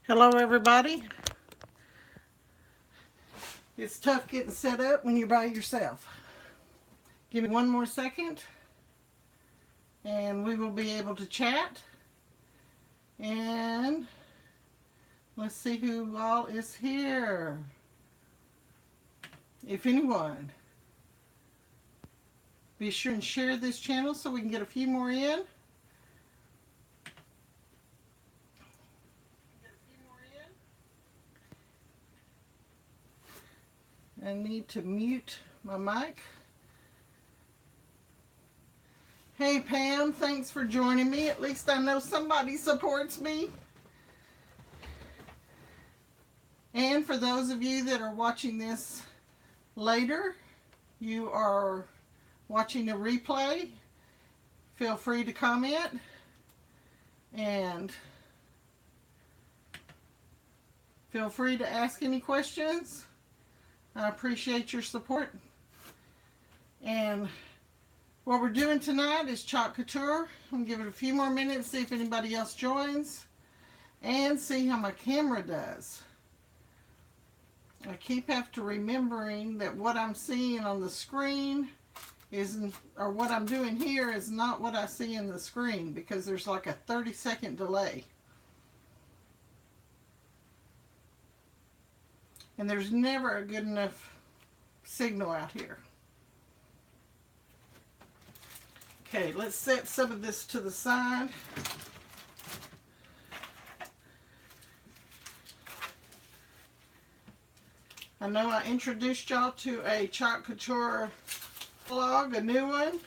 Hello everybody. It's tough getting set up when you're by yourself. Give me one more second and we will be able to chat. And let's see who all is here. If anyone. Be sure and share this channel so we can get a few more in. I need to mute my mic. Hey Pam, thanks for joining me. At least I know somebody supports me. And for those of you that are watching this later, you are watching a replay, feel free to comment and feel free to ask any questions. I appreciate your support. And what we're doing tonight is Chalk Couture. I'm going to give it a few more minutes, see if anybody else joins, and see how my camera does. I keep having to remembering that what I'm seeing on the screen isn't, or what I'm doing here is not what I see in the screen, because there's like a 30-second delay. And there's never a good enough signal out here. Okay, let's set some of this to the side. I know I introduced y'all to a Chalk Couture blog, a new one.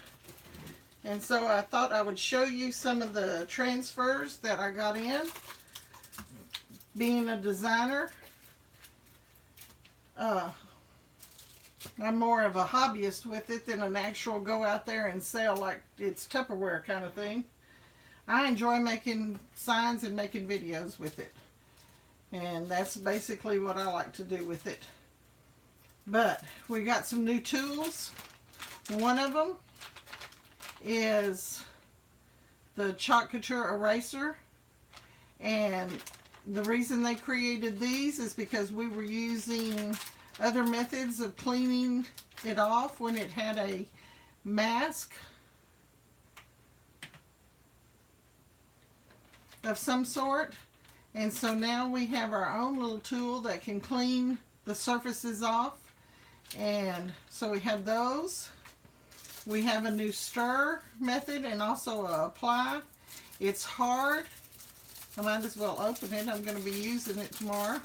And so I thought I would show you some of the transfers that I got in. Being a designer, I'm more of a hobbyist with it than an actual go out there and sell like it's Tupperware kind of thing. I enjoy making signs and making videos with it. And that's basically what I like to do with it. But we got some new tools. One of them is the Chalk Couture eraser. And the reason they created these is because we were using other methods of cleaning it off when it had a mask of some sort. And so now we have our own little tool that can clean the surfaces off. And so we have those. We have a new stir method and also a apply. It's hard. I might as well open it. I'm going to be using it tomorrow.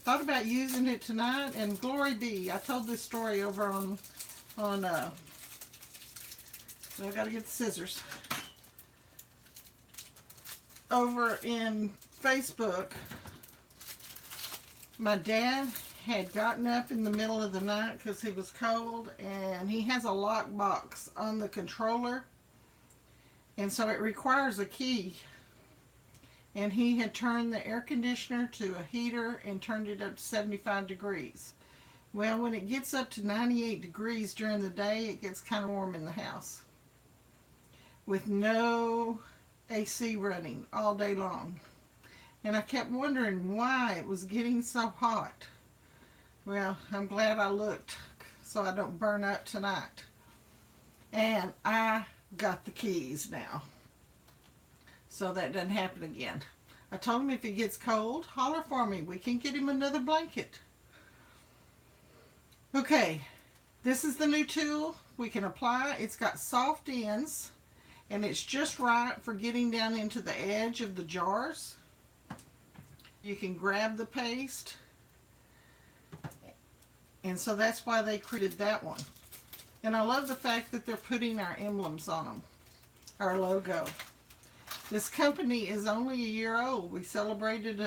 Thought about using it tonight, and glory be, I told this story over on I got to get the scissors. Over in Facebook, my dad had gotten up in the middle of the night because he was cold, and he has a lock box on the controller, and so it requires a key. And he had turned the air conditioner to a heater and turned it up to 75 degrees. Well, when it gets up to 98 degrees during the day, it gets kind of warm in the house with no AC running all day long. And I kept wondering why it was getting so hot. Well, I'm glad I looked so I don't burn up tonight. And I got the keys now, so that doesn't happen again. I told him if he gets cold, holler for me. We can get him another blanket. Okay, this is the new tool we can apply. It's got soft ends, and it's just right for getting down into the edge of the jars. You can grab the paste, and so that's why they created that one. And I love the fact that they're putting our emblems on them, our logo. This company is only a year old. We celebrated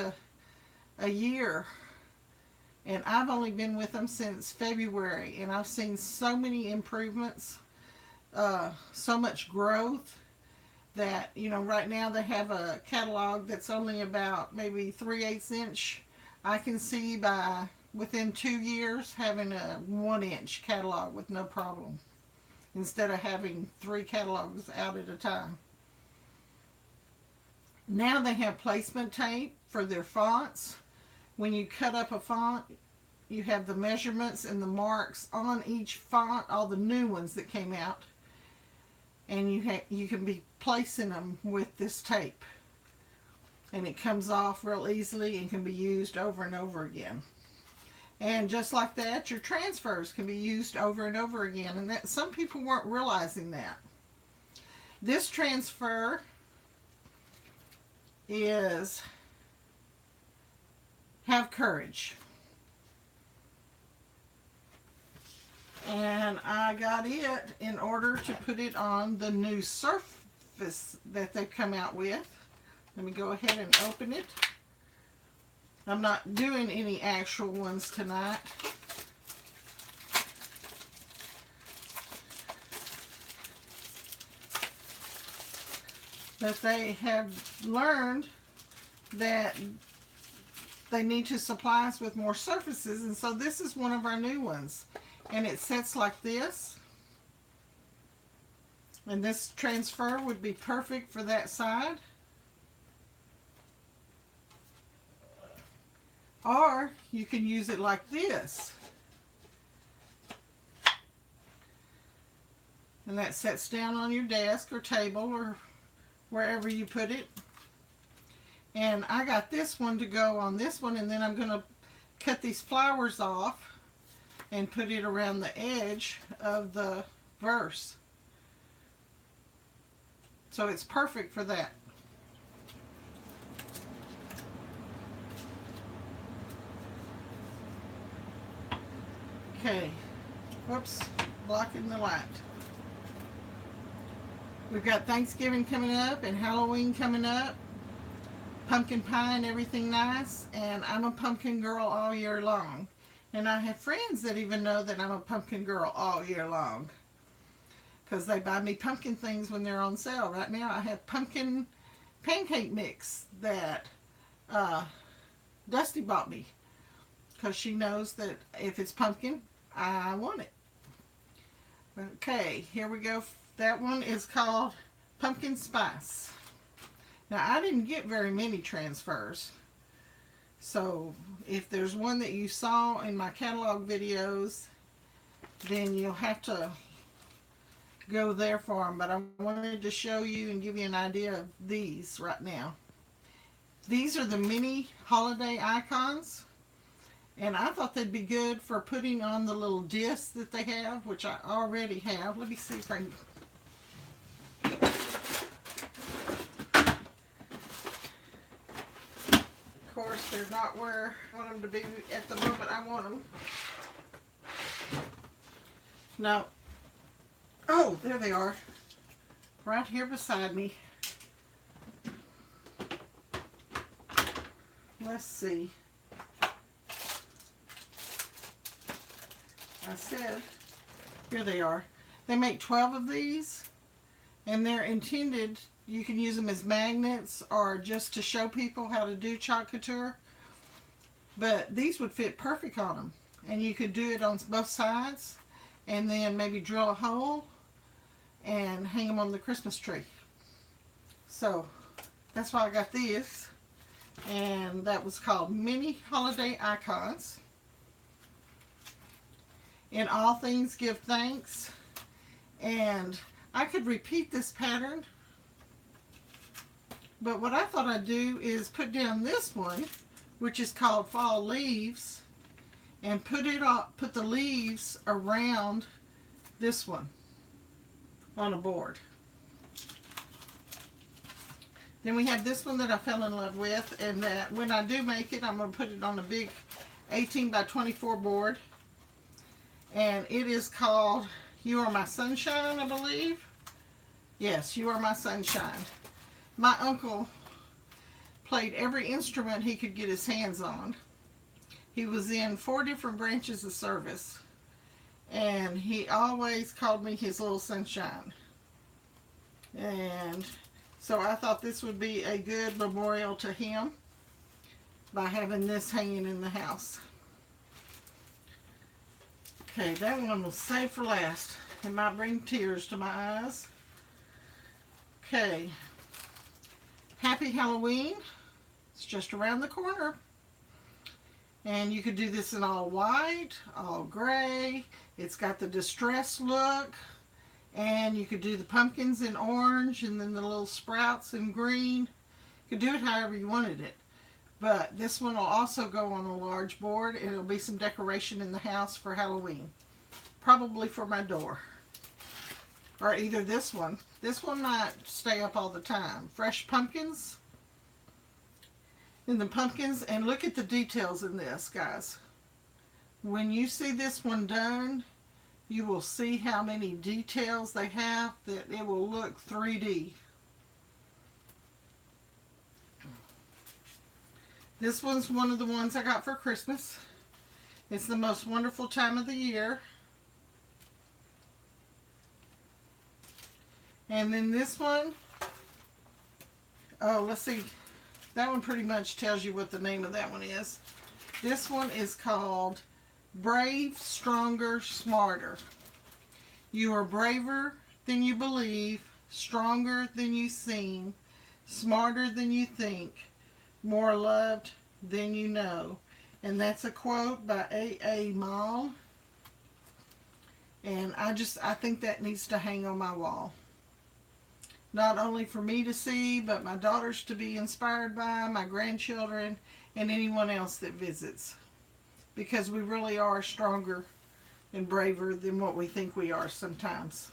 a year, and I've only been with them since February, and I've seen so many improvements, so much growth that, you know, right now they have a catalog that's only about maybe 3/8 inch. I can see by within 2 years having a 1-inch catalog with no problem, instead of having 3 catalogs out at a time. Now they have placement tape for their fonts. When you cut up a font, you have the measurements and the marks on each font, all the new ones that came out, and you can be placing them with this tape, and it comes off real easily and can be used over and over again. And just like that, your transfers can be used over and over again, and that some people weren't realizing that. This transfer is Have Courage. And I got it in order to put it on the new surface that they've come out with. Let me go ahead and open it. I'm not doing any actual ones tonight. But they have learned that they need to supply us with more surfaces, and so this is one of our new ones. And it sits like this. And this transfer would be perfect for that side. Or you can use it like this. And that sets down on your desk or table or wherever you put it. And I got this one to go on this one, and then I'm going to cut these flowers off and put it around the edge of the verse. So it's perfect for that. Okay, whoops, blocking the light. We've got Thanksgiving coming up and Halloween coming up. Pumpkin pie and everything nice. And I'm a pumpkin girl all year long. And I have friends that even know that I'm a pumpkin girl all year long, because they buy me pumpkin things when they're on sale. Right now I have pumpkin pancake mix that Dusty bought me, because she knows that if it's pumpkin, I want it. Okay, here we go. That one is called Pumpkin Spice. Now, I didn't get very many transfers, so if there's one that you saw in my catalog videos, then you'll have to go there for them. But I wanted to show you and give you an idea of these right now. These are the mini holiday icons, and I thought they'd be good for putting on the little discs that they have, which I already have. Let me see if I can... Of course, they're not where I want them to be at the moment I want them. No. Oh, there they are. Right here beside me. Let's see. I said, here they are. They make 12 of these, and they're intended, you can use them as magnets or just to show people how to do Chalk Couture. But these would fit perfect on them. And you could do it on both sides, and then maybe drill a hole and hang them on the Christmas tree. So that's why I got these. And that was called Mini Holiday Icons. In all things give thanks. And I could repeat this pattern, but what I thought I'd do is put down this one, which is called Fall Leaves, and put the leaves around this one on a board. Then we have this one that I fell in love with, and that when I do make it, I'm going to put it on a big 18 by 24 board. And it is called You Are My Sunshine, I believe. Yes, You Are My Sunshine. My uncle played every instrument he could get his hands on. He was in 4 different branches of service. And he always called me his little sunshine. And so I thought this would be a good memorial to him by having this hanging in the house. Okay, that one will save for last. It might bring tears to my eyes. Okay. Happy Halloween. It's just around the corner. And you could do this in all white, all gray. It's got the distressed look. And you could do the pumpkins in orange and then the little sprouts in green. You could do it however you wanted it. But this one will also go on a large board, and it'll be some decoration in the house for Halloween. Probably for my door. Or either this one. This one might stay up all the time. Fresh pumpkins. And the pumpkins, and look at the details in this, guys. When you see this one done, you will see how many details they have, that it will look 3D. This one's one of the ones I got for Christmas. It's the most wonderful time of the year. And then this one, oh, let's see. That one pretty much tells you what the name of that one is. This one is called Brave, Stronger, Smarter. You are braver than you believe, stronger than you seem, smarter than you think, more loved than you know. And that's a quote by A.A. Milne. And I think that needs to hang on my wall. Not only for me to see, but my daughters to be inspired by, my grandchildren, and anyone else that visits. Because we really are stronger and braver than what we think we are sometimes.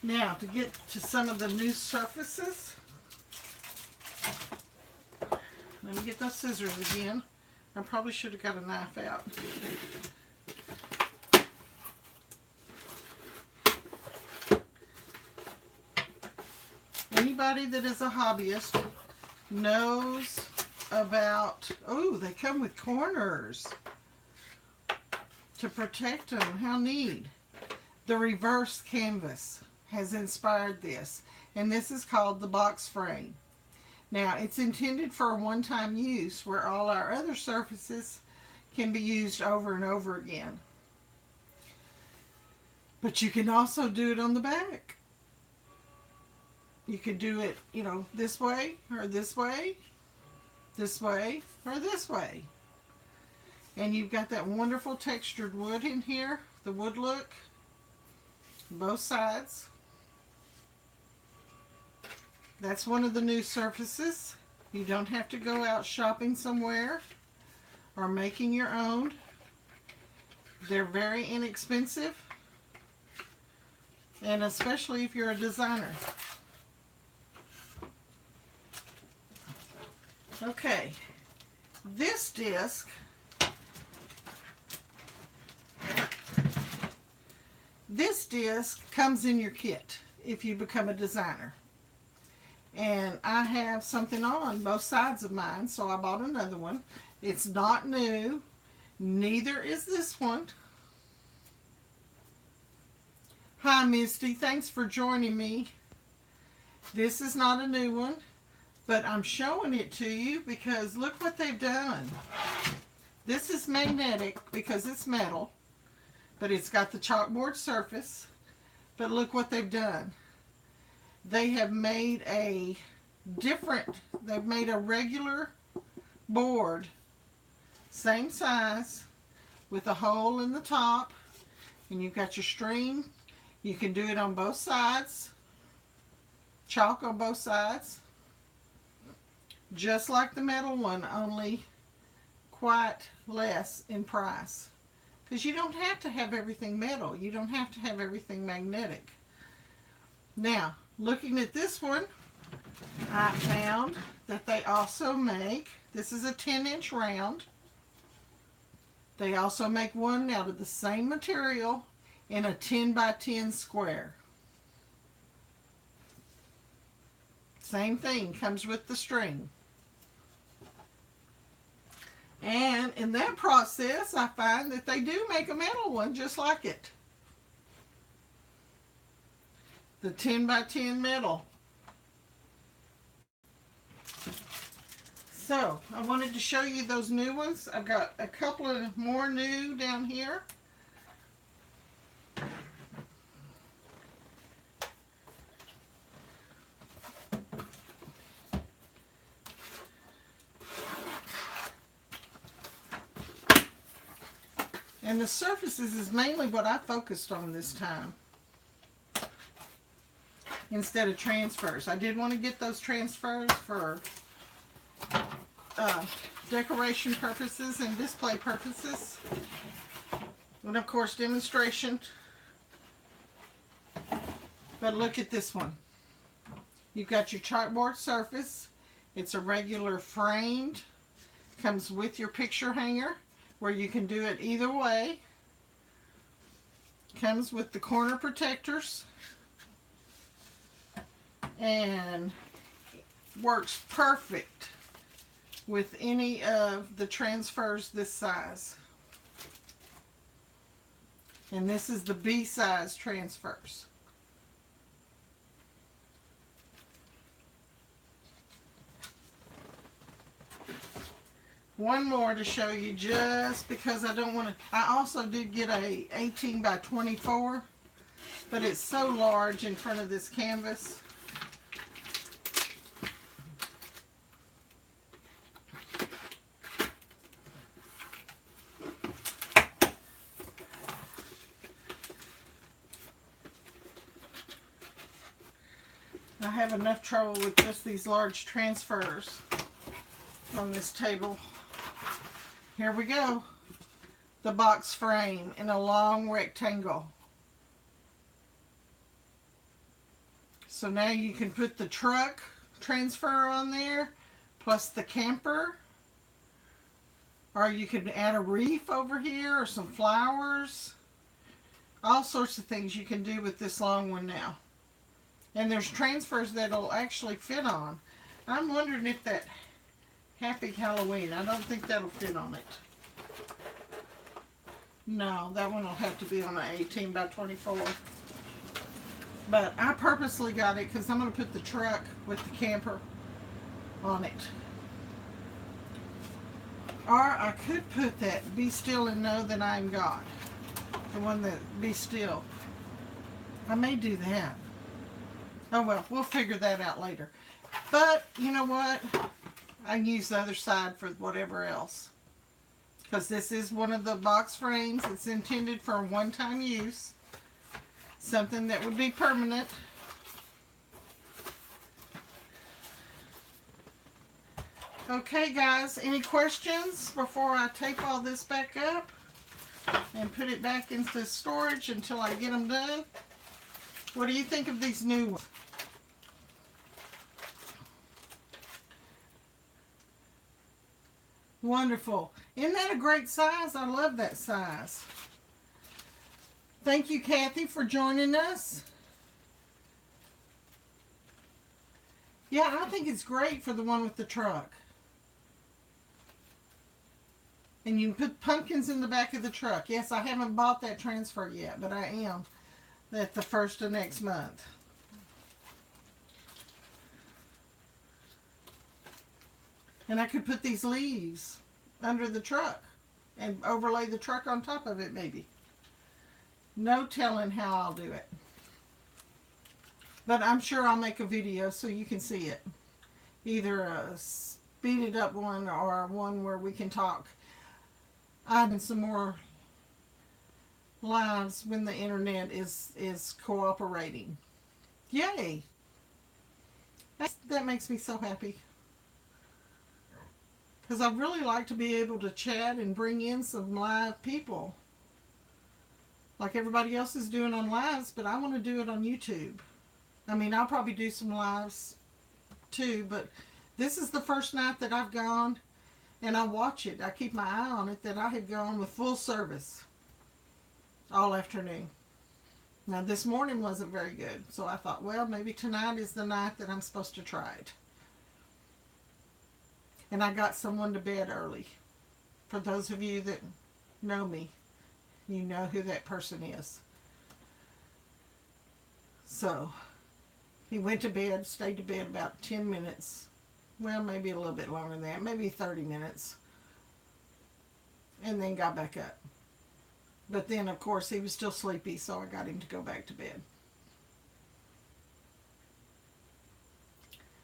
Now, to get to some of the new surfaces. Let me get those scissors again. I probably should have got a knife out. Anybody that is a hobbyist knows about, oh, they come with corners to protect them. How neat. The reverse canvas has inspired this, and this is called the box frame. Now, it's intended for a one-time use where all our other surfaces can be used over and over again. But you can also do it on the back. You could do it, you know, this way, or this way, this way, or this way. And you've got that wonderful textured wood in here, the wood look, both sides. That's one of the new surfaces. You don't have to go out shopping somewhere or making your own. They're very inexpensive, and especially if you're a designer. Okay, this disc comes in your kit if you become a designer. And I have something on both sides of mine, so I bought another one. It's not new, neither is this one. Hi Misty, thanks for joining me. This is not a new one, but I'm showing it to you because look what they've done. This is magnetic because it's metal, but it's got the chalkboard surface. But look what they've done. They have made a they've made a regular board, same size, with a hole in the top, and you've got your string. You can do it on both sides, chalk on both sides, just like the metal one, only quite less in price. Because you don't have to have everything metal. You don't have to have everything magnetic. Now, looking at this one, I found that they also make, this is a 10-inch round. They also make one out of the same material in a 10 by 10 square. Same thing, comes with the string. And in that process, I find that they do make a metal one just like it. The 10 by 10 metal. So, I wanted to show you those new ones. I've got a couple of more new down here. And the surfaces is mainly what I focused on this time, instead of transfers. I did want to get those transfers for decoration purposes and display purposes. And of course demonstration. But look at this one. You've got your chalkboard surface. It's a regular framed. Comes with your picture hanger where you can do it either way. Comes with the corner protectors. And works perfect with any of the transfers this size. And this is the B size transfers. One more to show you, just because I don't want to. I also did get a 18 by 24, but it's so large in front of this canvas. I have enough trouble with just these large transfers on this table. Here we go. The box frame in a long rectangle. So now you can put the truck transfer on there, plus the camper. Or you could add a wreath over here, or some flowers. All sorts of things you can do with this long one now. And there's transfers that'll actually fit on. I'm wondering if that Happy Halloween, I don't think that'll fit on it. No, that one will have to be on an 18 by 24. But I purposely got it because I'm going to put the truck with the camper on it. Or I could put that Be Still and Know That I Am God. The one that Be Still. I may do that. Oh well, we'll figure that out later. But, you know what? I can use the other side for whatever else. Because this is one of the box frames. It's intended for one-time use. Something that would be permanent. Okay guys, any questions before I tape all this back up and put it back into storage until I get them done? What do you think of these new ones? Wonderful. Isn't that a great size? I love that size. Thank you, Kathy, for joining us. Yeah, I think it's great for the one with the truck. And you can put pumpkins in the back of the truck. Yes, I haven't bought that transfer yet, but I am at the first of next month. And I could put these leaves under the truck and overlay the truck on top of it maybe. No telling how I'll do it. But I'm sure I'll make a video so you can see it. Either a speeded up one or one where we can talk. I've done some more lives when the internet is cooperating. Yay! That makes me so happy. Because I really like to be able to chat and bring in some live people. Like everybody else is doing on lives, but I want to do it on YouTube. I mean, I'll probably do some lives too, but this is the first night that I've gone and I watch it. I keep my eye on it, that I had gone with full service all afternoon. Now this morning wasn't very good, so I thought, well, maybe tonight is the night that I'm supposed to try it. And I got someone to bed early. For those of you that know me, you know who that person is. So, he went to bed, stayed to bed about 10 minutes. Well, maybe a little bit longer than that, maybe 30 minutes. And then got back up. But then, of course, he was still sleepy, so I got him to go back to bed.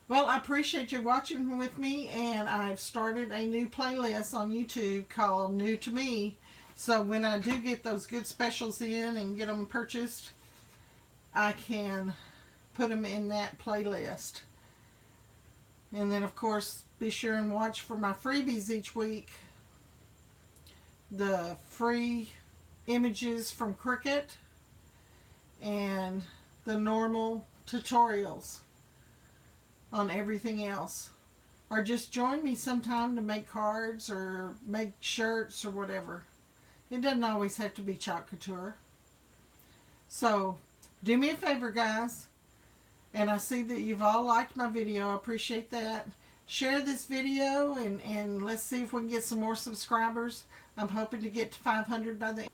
Well, I appreciate you watching with me, and I've started a new playlist on YouTube called New to Me. So when I do get those good specials in and get them purchased, I can put them in that playlist. And then, of course, be sure and watch for my freebies each week. The free images from CRICUT and the normal tutorials on everything else. Or just join me sometime to make cards or make shirts or whatever. It doesn't always have to be Chalk Couture. So, do me a favor, guys. And I see that you've all liked my video. I appreciate that. Share this video and let's see if we can get some more subscribers. I'm hoping to get to 500 by the end.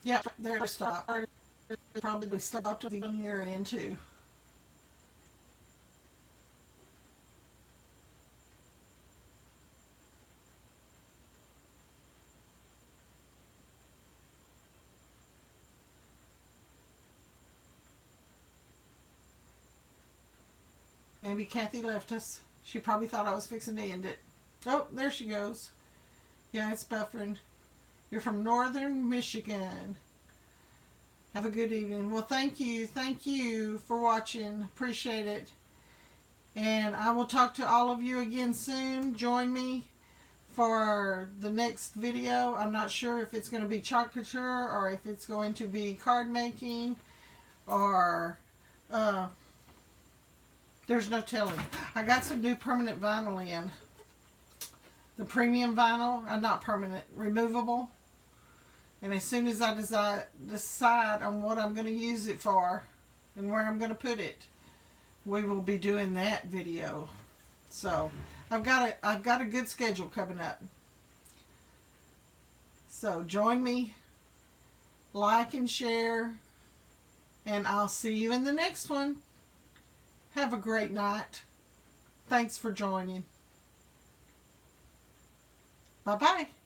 Yep, there I stopped. Probably stopped at the year and into. Maybe Kathy left us. She probably thought I was fixing to end it. Oh, there she goes. Yeah, it's buffering. You're from northern Michigan. Have a good evening. Well, thank you. Thank you for watching. Appreciate it. And I will talk to all of you again soon. Join me for the next video. I'm not sure if it's going to be Chalk Couture or if it's going to be card making or there's no telling. I got some new permanent vinyl in. The premium vinyl, not permanent, removable. And as soon as I decide on what I'm going to use it for and where I'm going to put it, we will be doing that video. So I've got a good schedule coming up. So join me, like and share, and I'll see you in the next one. Have a great night. Thanks for joining. Bye-bye.